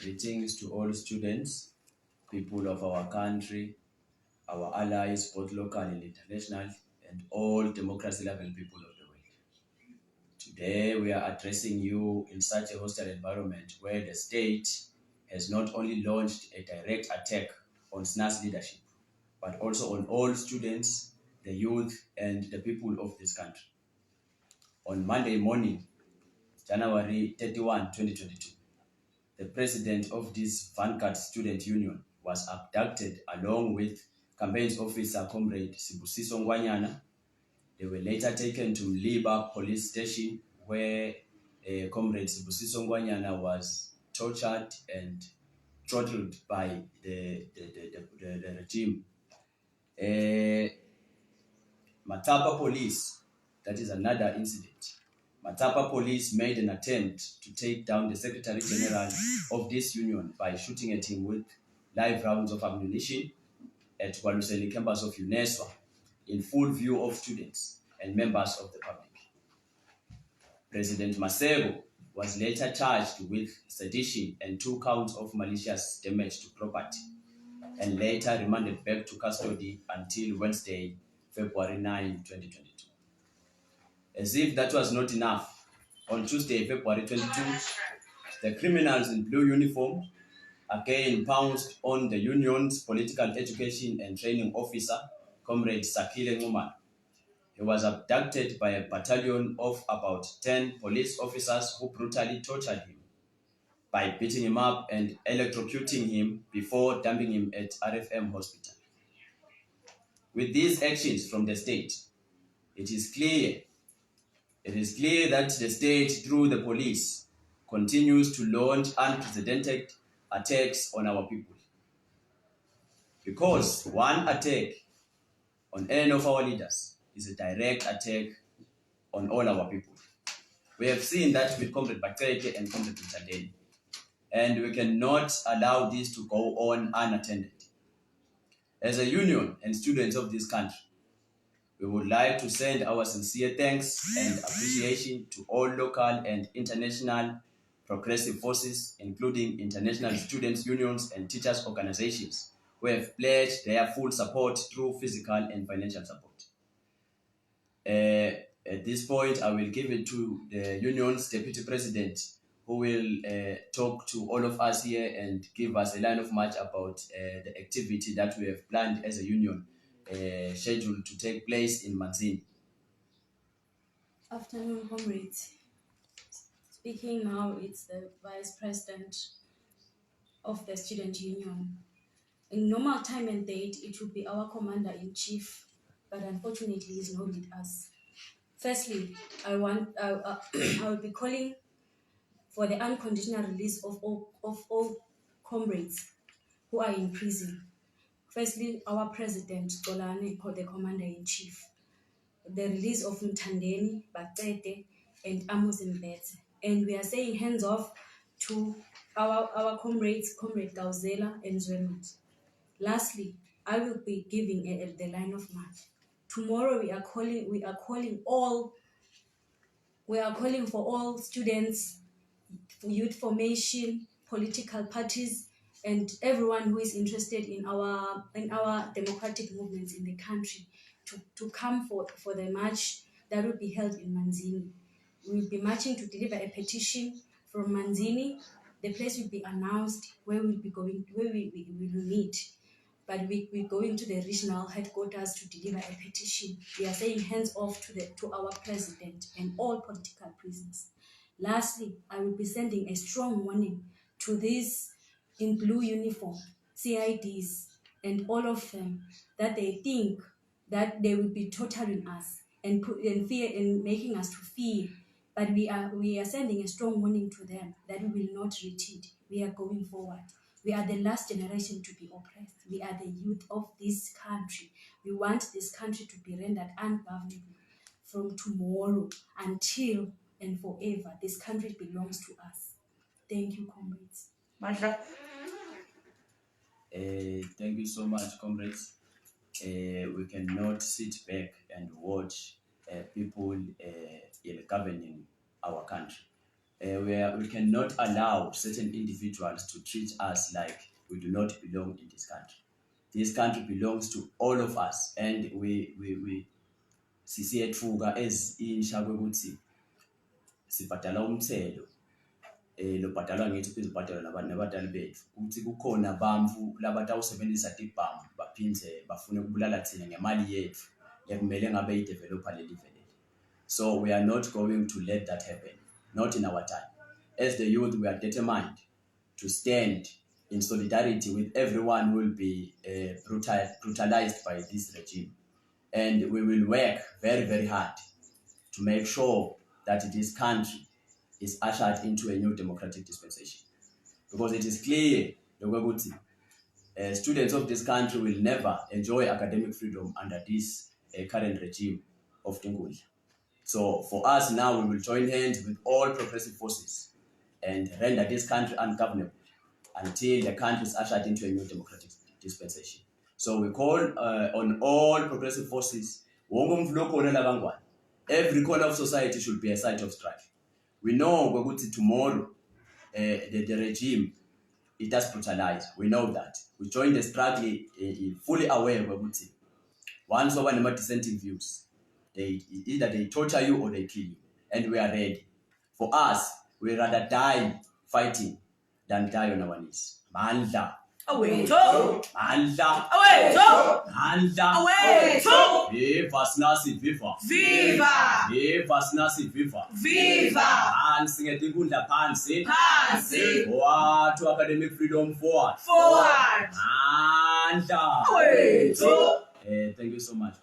Greetings to all students, people of our country, our allies, both local and international, and all democracy-loving people of the world. Today, we are addressing you in such a hostile environment where the state has not only launched a direct attack on SNUS leadership, but also on all students, the youth, and the people of this country. On Monday morning, January 31, 2022, the president of this Vanguard Student Union was abducted along with campaigns officer Comrade Sibusiso Ngwanyana. They were later taken to Mliba police station where Comrade Sibusiso Ngwanyana was tortured and throttled by the regime. Matapa police, that is another incident. Matapa police made an attempt to take down the Secretary General of this union by shooting at him with live rounds of ammunition at Waluseni campus of UNESCO in full view of students and members of the public. President Masego was later charged with sedition and 2 counts of malicious damage to property and later remanded back to custody until Wednesday, February 9, 2022. As if that was not enough, on Tuesday, February 22, the criminals in blue uniform again pounced on the union's political education and training officer, Comrade Sakile Nguman. He was abducted by a battalion of about 10 police officers who brutally tortured him by beating him up and electrocuting him before dumping him at RFM hospital. With these actions from the state, it is clear that the state, through the police, continues to launch unprecedented attacks on our people. Because one attack on any of our leaders is a direct attack on all our people. We have seen that with Comrade Bakete and Comrade Mtandeni, and we cannot allow this to go on unattended. As a union and students of this country, we would like to send our sincere thanks and appreciation to all local and international progressive forces, including international students' unions and teachers' organizations, who have pledged their full support through physical and financial support. At this point, I will give it to the union's deputy president, who will talk to all of us here and give us a line of march about the activity that we have planned as a union, scheduled to take place in Manzini. Afternoon, comrades. Speaking now, it's the Vice President of the Student Union. In normal time and date, it would be our Commander-in-Chief, but unfortunately, he's not with us. Firstly, I will be calling for the unconditional release of all comrades who are in prison. Firstly, our President, Tolani, the Commander-in-Chief. The release of Mtandeni, Bakete, and Amos Mbete. And we are saying hands off to our comrades, Comrade Gauzela and Zwelmat. Lastly, I will be giving the line of march. Tomorrow we are calling for all students, youth formation, political parties, and everyone who is interested in our democratic movements in the country to come for the march that will be held in Manzini. We will be marching to deliver a petition from Manzini. The place will be announced where we will meet. But we're going to the regional headquarters to deliver a petition. We are saying hands off to our president and all political prisoners. Lastly, I will be sending a strong warning to these in blue uniform, CIDs, and all of them, that they think that they will be torturing us and fear and making us to fear. But we are sending a strong warning to them that we will not retreat. We are going forward. We are the last generation to be oppressed. We are the youth of this country. We want this country to be rendered ungovernable from tomorrow until and forever. This country belongs to us. Thank you, comrades. Masha. Thank you so much, comrades. We cannot sit back and watch people ill governing our country. we cannot allow certain individuals to treat us like we do not belong in this country. This country belongs to all of us, and we sisiyethuka as insha kwekuthi sibhadala umthelo lobhadalwa ngethu phezubhadalwa nabantu nabadali bethu ukuthi kukhona bamfu labatawusebenzisa tibhamu baphinde bafune ukubulala thina ngemali yethu ekumele ngabe idevelopha leli vele. So we are not going to let that happen, not in our time. As the youth, we are determined to stand in solidarity with everyone who will be brutalized by this regime. And we will work very, very hard to make sure that this country is ushered into a new democratic dispensation. Because it is clear that students of this country will never enjoy academic freedom under this current regime of Tingulia. So for us now, we will join hands with all progressive forces and render this country ungovernable until the country is ushered into a new democratic dispensation. So we call on all progressive forces, every corner of society should be a site of strife. We know tomorrow the regime, it has brutalized. We know that. We join the struggle fully aware of once over the dissenting views. Either they torture you or they kill you. And we are ready. For us, we rather die fighting than die on our knees. Mandla. Awethu. Mandla. Awethu. Mandla. Awethu. Viva SNUS, viva. Viva. Viva SNUS, viva. Viva. Phansi ngetinkundla phansi. Phansi. Forward to academic freedom, forward. Forward. Mandla. Awethu. Thank you so much.